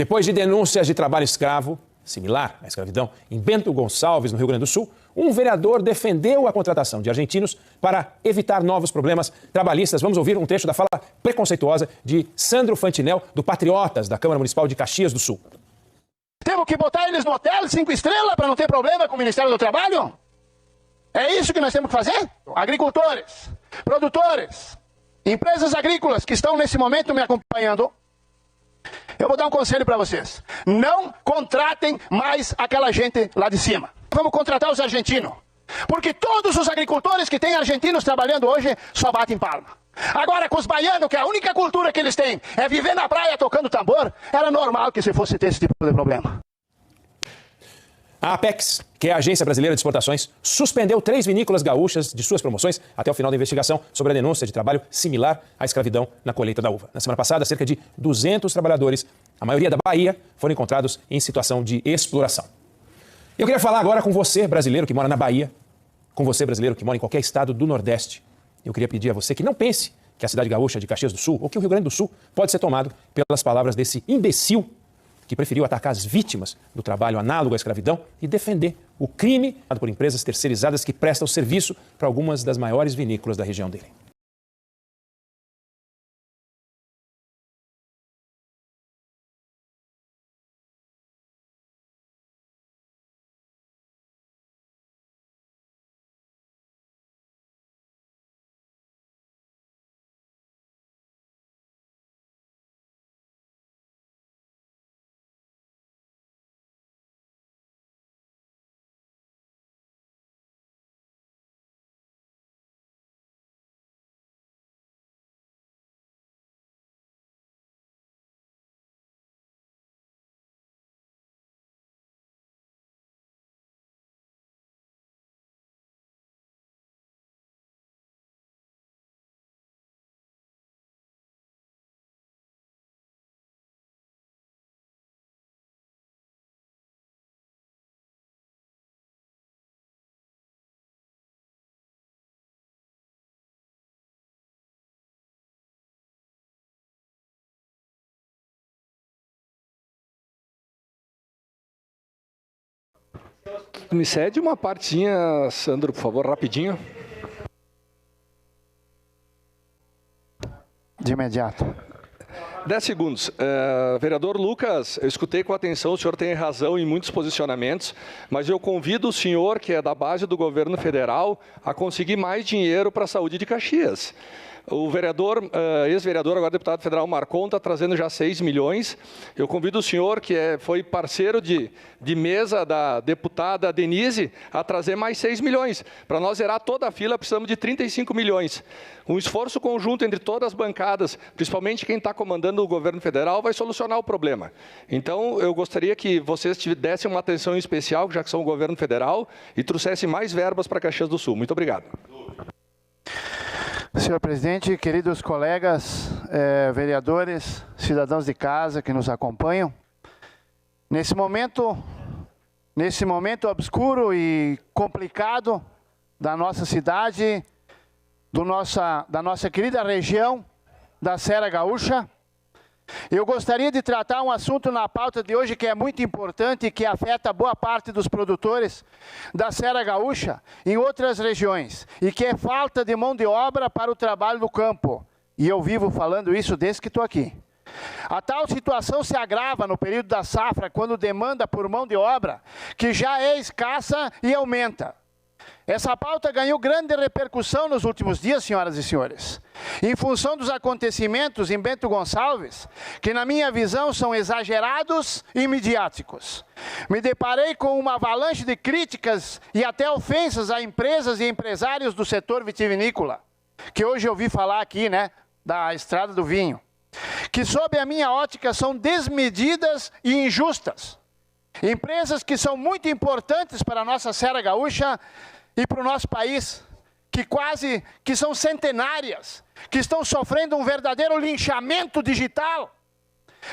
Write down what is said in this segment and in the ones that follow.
Depois de denúncias de trabalho escravo, similar à escravidão, em Bento Gonçalves, no Rio Grande do Sul, um vereador defendeu a contratação de argentinos para evitar novos problemas trabalhistas. Vamos ouvir um trecho da fala preconceituosa de Sandro Fantinel, do Patriotas, da Câmara Municipal de Caxias do Sul. Temos que botar eles no hotel 5 estrelas para não ter problema com o Ministério do Trabalho? É isso que nós temos que fazer? Agricultores, produtores, empresas agrícolas que estão nesse momento me acompanhando, eu vou dar um conselho para vocês. Não contratem mais aquela gente lá de cima. Vamos contratar os argentinos. Porque todos os agricultores que têm argentinos trabalhando hoje só batem palma. Agora com os baianos, que a única cultura que eles têm é viver na praia tocando tambor, era normal que se fosse ter esse tipo de problema. A Apex, que é a Agência Brasileira de Exportações, suspendeu 3 vinícolas gaúchas de suas promoções até o final da investigação sobre a denúncia de trabalho similar à escravidão na colheita da uva. Na semana passada, cerca de 200 trabalhadores, a maioria da Bahia, foram encontrados em situação de exploração. Eu queria falar agora com você, brasileiro que mora na Bahia, com você, brasileiro que mora em qualquer estado do Nordeste. Eu queria pedir a você que não pense que a cidade gaúcha de Caxias do Sul ou que o Rio Grande do Sul pode ser tomado pelas palavras desse imbecil que preferiu atacar as vítimas do trabalho análogo à escravidão e defender o crime por empresas terceirizadas que prestam serviço para algumas das maiores vinícolas da região dele. Me cede uma partinha, Sandro, por favor, rapidinho. De imediato. 10 segundos. Vereador Lucas, eu escutei com atenção, o senhor tem razão em muitos posicionamentos, mas eu convido o senhor, que é da base do governo federal, a conseguir mais dinheiro para a saúde de Caxias. O vereador, ex-vereador, agora deputado federal Marcon, está trazendo já 6 milhões. Eu convido o senhor, que foi parceiro de mesa da deputada Denise, a trazer mais 6 milhões. Para nós zerar toda a fila, precisamos de 35 milhões. Um esforço conjunto entre todas as bancadas, principalmente quem está comandando o governo federal, vai solucionar o problema. Então, eu gostaria que vocês dessem uma atenção especial, já que são o governo federal, e trouxessem mais verbas para Caxias do Sul. Muito obrigado. Senhor presidente, queridos colegas, vereadores, cidadãos de casa que nos acompanham, nesse momento obscuro e complicado da nossa cidade, da nossa querida região da Serra Gaúcha, eu gostaria de tratar um assunto na pauta de hoje que é muito importante e que afeta boa parte dos produtores da Serra Gaúcha em outras regiões, e que é falta de mão de obra para o trabalho do campo. E eu vivo falando isso desde que estou aqui. A tal situação se agrava no período da safra, quando demanda por mão de obra, que já é escassa e aumenta. Essa pauta ganhou grande repercussão nos últimos dias, senhoras e senhores, em função dos acontecimentos em Bento Gonçalves, que na minha visão são exagerados e midiáticos. Me deparei com uma avalanche de críticas e até ofensas a empresas e empresários do setor vitivinícola, que hoje eu ouvi falar aqui, né, da Estrada do Vinho, que sob a minha ótica são desmedidas e injustas. Empresas que são muito importantes para a nossa Serra Gaúcha e para o nosso país, que são centenárias, que estão sofrendo um verdadeiro linchamento digital.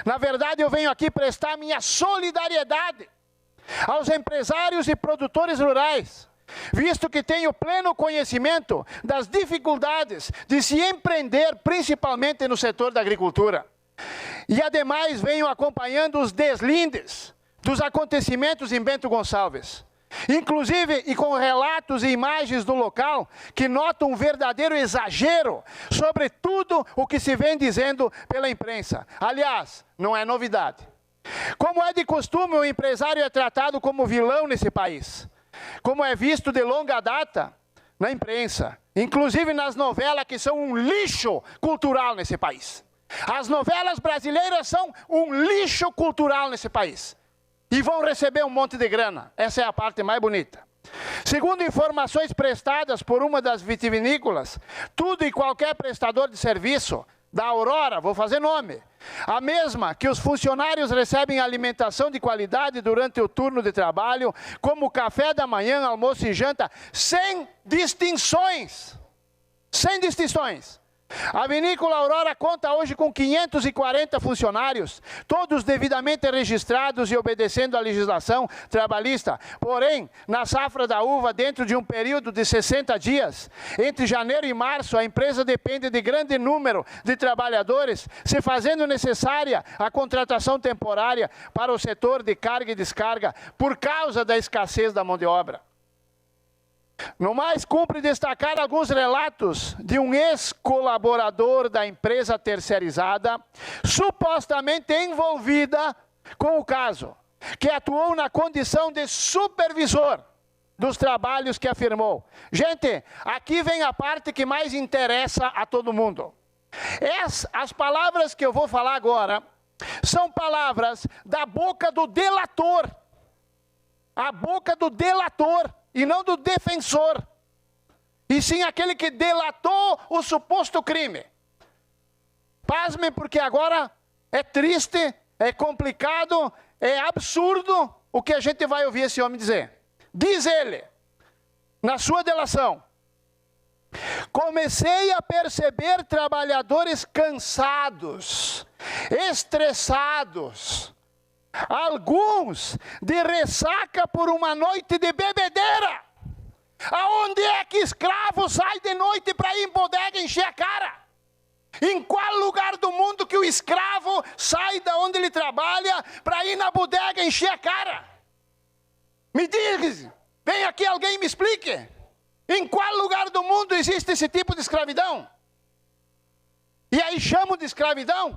Na verdade, eu venho aqui prestar minha solidariedade aos empresários e produtores rurais, visto que tenho pleno conhecimento das dificuldades de se empreender, principalmente no setor da agricultura. E, ademais, venho acompanhando os deslindes dos acontecimentos em Bento Gonçalves. Inclusive, e com relatos e imagens do local, que notam um verdadeiro exagero sobre tudo o que se vem dizendo pela imprensa. Aliás, não é novidade. Como é de costume, o empresário é tratado como vilão nesse país. Como é visto de longa data na imprensa. Inclusive nas novelas, que são um lixo cultural nesse país. As novelas brasileiras são um lixo cultural nesse país. E vão receber um monte de grana. Essa é a parte mais bonita. Segundo informações prestadas por uma das vitivinícolas, tudo e qualquer prestador de serviço da Aurora, vou fazer nome, a mesma que os funcionários recebem alimentação de qualidade durante o turno de trabalho, como café da manhã, almoço e janta, sem distinções. Sem distinções. A vinícola Aurora conta hoje com 540 funcionários, todos devidamente registrados e obedecendo à legislação trabalhista. Porém, na safra da uva, dentro de um período de 60 dias, entre janeiro e março, a empresa depende de grande número de trabalhadores, se fazendo necessária a contratação temporária para o setor de carga e descarga, por causa da escassez da mão de obra. No mais, cumpre destacar alguns relatos de um ex-colaborador da empresa terceirizada, supostamente envolvida com o caso, que atuou na condição de supervisor dos trabalhos que afirmou. Gente, aqui vem a parte que mais interessa a todo mundo. As palavras que eu vou falar agora são palavras da boca do delator. A boca do delator. E não do defensor, e sim aquele que delatou o suposto crime. Pasmem, porque agora é triste, é complicado, é absurdo o que a gente vai ouvir esse homem dizer. Diz ele, na sua delação: comecei a perceber trabalhadores cansados, estressados, alguns de ressaca por uma noite de bebedeira. Aonde é que escravo sai de noite para ir em bodega encher a cara? Em qual lugar do mundo que o escravo sai da onde ele trabalha para ir na bodega encher a cara? Me diz, vem aqui alguém e me explique. Em qual lugar do mundo existe esse tipo de escravidão? E aí chamam de escravidão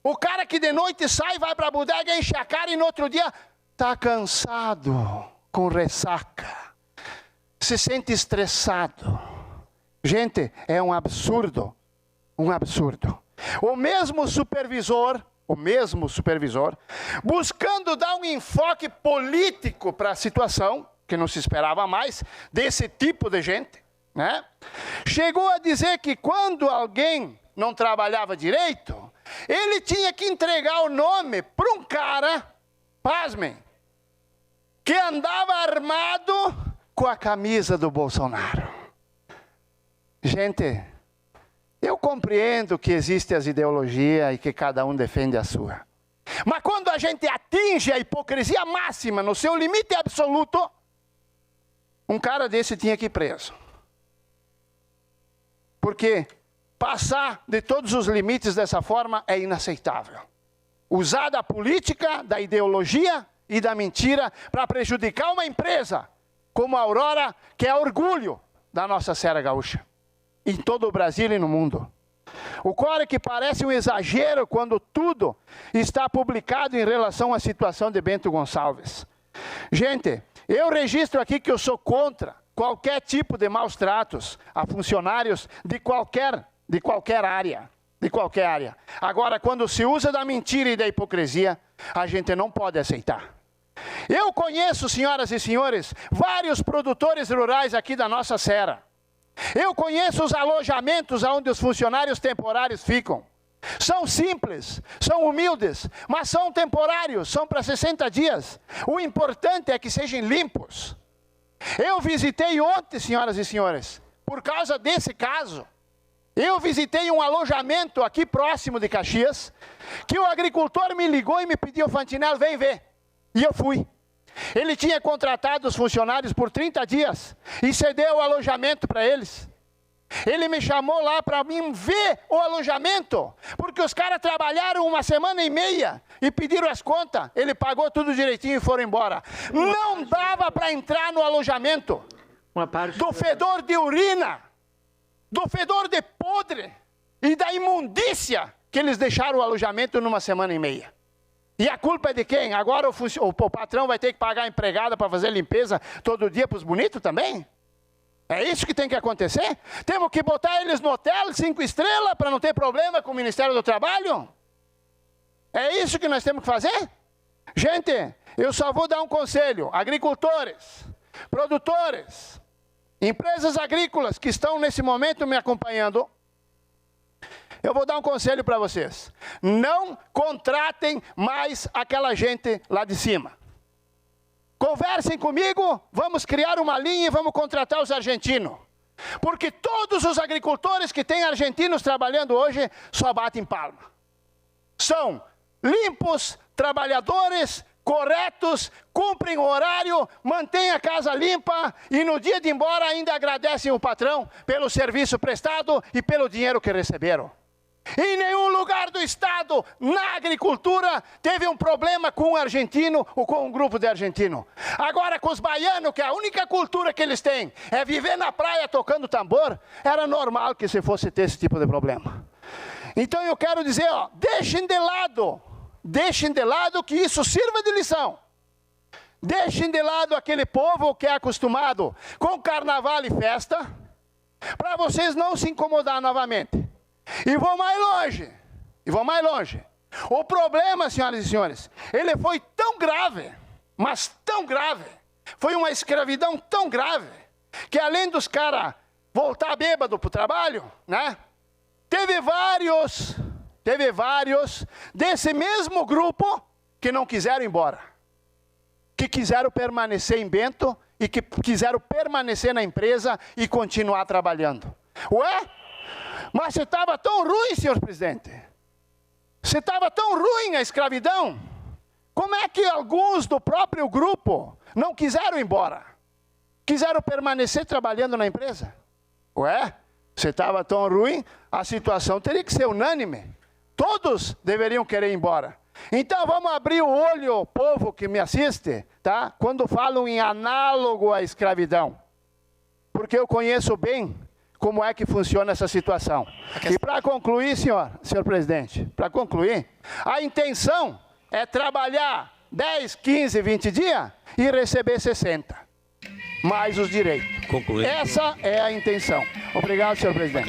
o cara que de noite sai, vai para a bodega, enche a cara e no outro dia está cansado, com ressaca, se sente estressado. Gente, é um absurdo, um absurdo. O mesmo supervisor, buscando dar um enfoque político para a situação, que não se esperava mais, desse tipo de gente, né? Chegou a dizer que quando alguém não trabalhava direito, ele tinha que entregar o nome para um cara, pasmem, que andava armado com a camisa do Bolsonaro. Gente, eu compreendo que existem as ideologias e que cada um defende a sua. Mas quando a gente atinge a hipocrisia máxima, no seu limite absoluto, um cara desse tinha que ir preso. Porque passar de todos os limites dessa forma é inaceitável. Usar da política, da ideologia e da mentira para prejudicar uma empresa como a Aurora, que é orgulho da nossa Serra Gaúcha, em todo o Brasil e no mundo. O qual que parece um exagero quando tudo está publicado em relação à situação de Bento Gonçalves. Gente, eu registro aqui que eu sou contra qualquer tipo de maus tratos a funcionários de qualquer área. Agora, quando se usa da mentira e da hipocrisia, a gente não pode aceitar. Eu conheço, senhoras e senhores, vários produtores rurais aqui da nossa serra. Eu conheço os alojamentos onde os funcionários temporários ficam. São simples, são humildes, mas são temporários, são para 60 dias. O importante é que sejam limpos. Eu visitei ontem, senhoras e senhores, por causa desse caso, eu visitei um alojamento aqui próximo de Caxias, que o agricultor me ligou e me pediu: Fantinel, vem ver. E eu fui. Ele tinha contratado os funcionários por 30 dias e cedeu o alojamento para eles. Ele me chamou lá para mim ver o alojamento, porque os caras trabalharam 1 semana e meia e pediram as contas. Ele pagou tudo direitinho e foram embora. Não dava para entrar no alojamento. Do fedor de urina, do fedor de podre e da imundícia que eles deixaram o alojamento numa semana e meia. E a culpa é de quem? Agora o patrão vai ter que pagar a empregada para fazer limpeza todo dia para os bonitos também? É isso que tem que acontecer? Temos que botar eles no hotel 5 estrelas para não ter problema com o Ministério do Trabalho? É isso que nós temos que fazer? Gente, eu só vou dar um conselho. Agricultores, produtores, empresas agrícolas que estão nesse momento me acompanhando, eu vou dar um conselho para vocês. Não contratem mais aquela gente lá de cima. Conversem comigo, vamos criar uma linha e vamos contratar os argentinos. Porque todos os agricultores que têm argentinos trabalhando hoje só batem palma. São limpos, trabalhadores, corretos, cumprem o horário, mantêm a casa limpa e no dia de ir embora ainda agradecem o patrão pelo serviço prestado e pelo dinheiro que receberam. Em nenhum lugar do estado, na agricultura, teve um problema com um argentino ou com um grupo de argentino. Agora com os baianos, que a única cultura que eles têm é viver na praia tocando tambor, era normal que se fosse ter esse tipo de problema. Então eu quero dizer, ó, deixem de lado que isso sirva de lição. Deixem de lado aquele povo que é acostumado com carnaval e festa, para vocês não se incomodar novamente. E vou mais longe. O problema, senhoras e senhores, ele foi tão grave, mas tão grave, foi uma escravidão tão grave, que além dos caras voltar bêbado para o trabalho, né? Teve vários desse mesmo grupo que não quiseram ir embora, que quiseram permanecer em Bento e que quiseram permanecer na empresa e continuar trabalhando. Ué? Mas se estava tão ruim, senhor presidente, se estava tão ruim a escravidão, como é que alguns do próprio grupo não quiseram ir embora? Quiseram permanecer trabalhando na empresa? Ué, se estava tão ruim, a situação teria que ser unânime. Todos deveriam querer ir embora. Então vamos abrir o olho, povo que me assiste, tá? Quando falam em análogo à escravidão. Porque eu conheço bem como é que funciona essa situação. E para concluir, senhor presidente, para concluir, a intenção é trabalhar 10, 15, 20 dias e receber 60, mais os direitos. Essa é a intenção. Obrigado, senhor presidente.